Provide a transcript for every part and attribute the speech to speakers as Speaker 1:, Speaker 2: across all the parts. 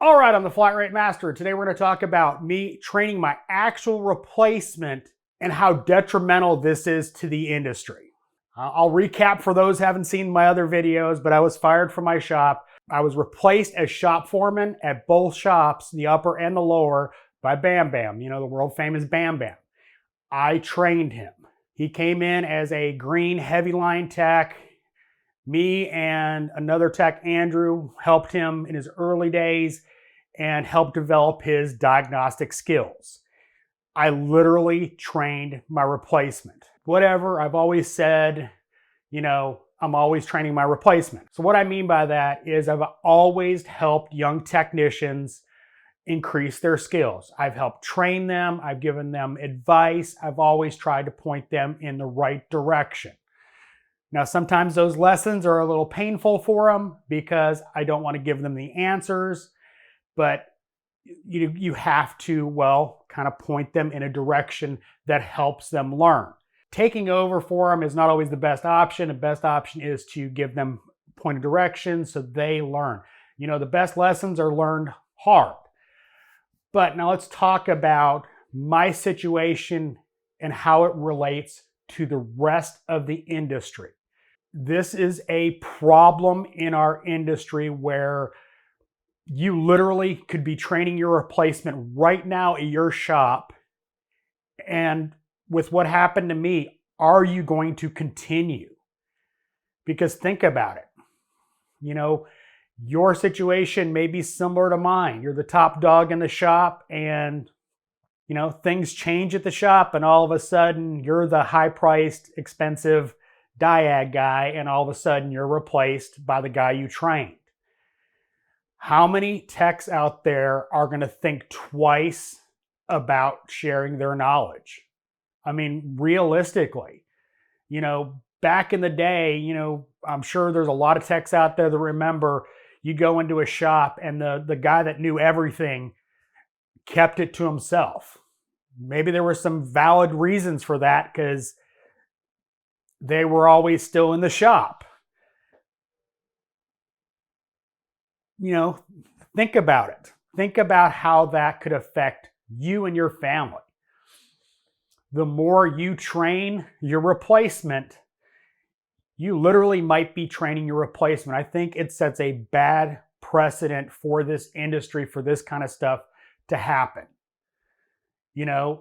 Speaker 1: All right, I'm the Flat Rate Master. Today we're going to talk about me training my actual replacement and how detrimental this is to the industry. I'll recap for those who haven't seen my other videos, but I was fired from my shop. I was replaced as shop foreman at both shops, the upper and the lower, by Bam Bam, the world famous Bam Bam. I trained him. He came in as a green heavy line tech. Me and another tech, Andrew, helped him in his early days and helped develop his diagnostic skills. I literally trained my replacement. Whatever, I've always said, I'm always training my replacement. So what I mean by that is I've always helped young technicians increase their skills. I've helped train them. I've given them advice. I've always tried to point them in the right direction. Now, sometimes those lessons are a little painful for them because I don't want to give them the answers, but you have to, kind of point them in a direction that helps them learn. Taking over for them is not always the best option. The best option is to give them pointed direction so they learn. The best lessons are learned hard. But now let's talk about my situation and how it relates to the rest of the industry. This is a problem in our industry where you literally could be training your replacement right now at your shop. And with what happened to me, are you going to continue? Because think about it. Your situation may be similar to mine. You're the top dog in the shop and, things change at the shop and all of a sudden you're the high-priced, expensive diag guy and all of a sudden you're replaced by the guy you trained. How many techs out there are going to think twice about sharing their knowledge? I mean, realistically, back in the day, I'm sure there's a lot of techs out there that remember you go into a shop and the guy that knew everything kept it to himself. Maybe there were some valid reasons for that because they were always still in the shop. Think about it. Think about how that could affect you and your family. The more you train your replacement, you literally might be training your replacement. I think it sets a bad precedent for this industry, for this kind of stuff to happen. Yes,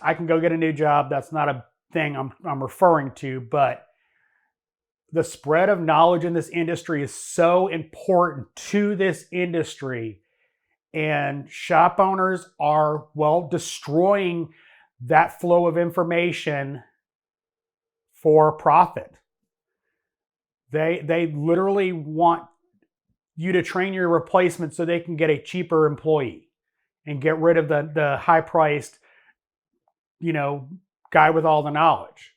Speaker 1: I can go get a new job. That's not a thing I'm referring to, but the spread of knowledge in this industry is so important to this industry, and shop owners are, destroying that flow of information for profit. They literally want you to train your replacement so they can get a cheaper employee and get rid of the high-priced, guy with all the knowledge.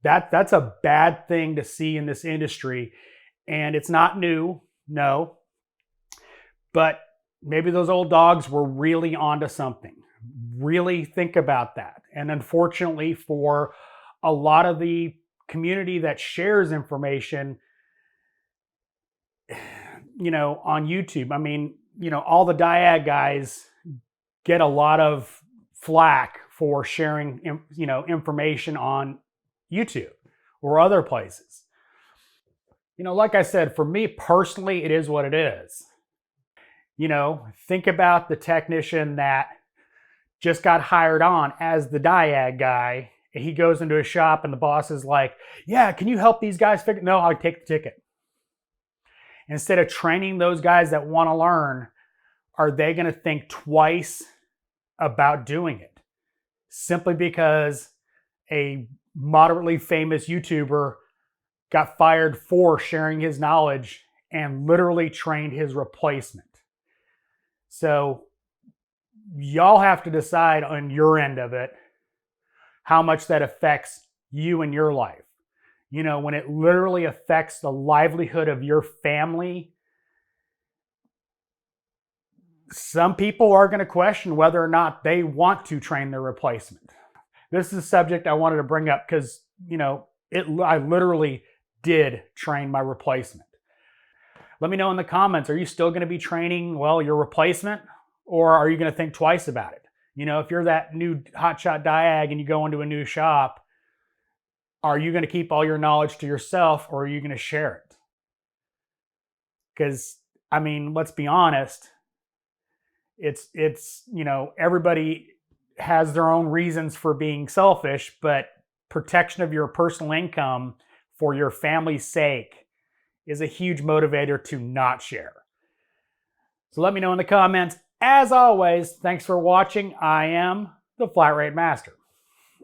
Speaker 1: That's a bad thing to see in this industry, and it's not new, no. But maybe those old dogs were really onto something. Really think about that. And unfortunately, for a lot of the community that shares information, on YouTube, all the diag guys get a lot of flack for sharing, information on YouTube or other places. Like I said, for me personally, it is what it is. Think about the technician that just got hired on as the diag guy. And he goes into a shop and the boss is like, yeah, can you help these guys figure? No, I'll take the ticket. Instead of training those guys that want to learn, are they going to think twice about doing it? Simply because a moderately famous YouTuber got fired for sharing his knowledge and literally trained his replacement. So y'all have to decide on your end of it how much that affects you and your life. When it literally affects the livelihood of your family, some people are going to question whether or not they want to train their replacement. This is a subject I wanted to bring up because, I literally did train my replacement. Let me know in the comments, are you still going to be training, well, your replacement, or are you going to think twice about it? You know, if you're that new hotshot diag and you go into a new shop, are you going to keep all your knowledge to yourself, or are you going to share it? Because, I mean, let's be honest, it's you know, everybody has their own reasons for being selfish, but protection of your personal income for your family's sake is a huge motivator to not share. So let me know in the comments. As always, thanks for watching. I am the Flat Rate Master.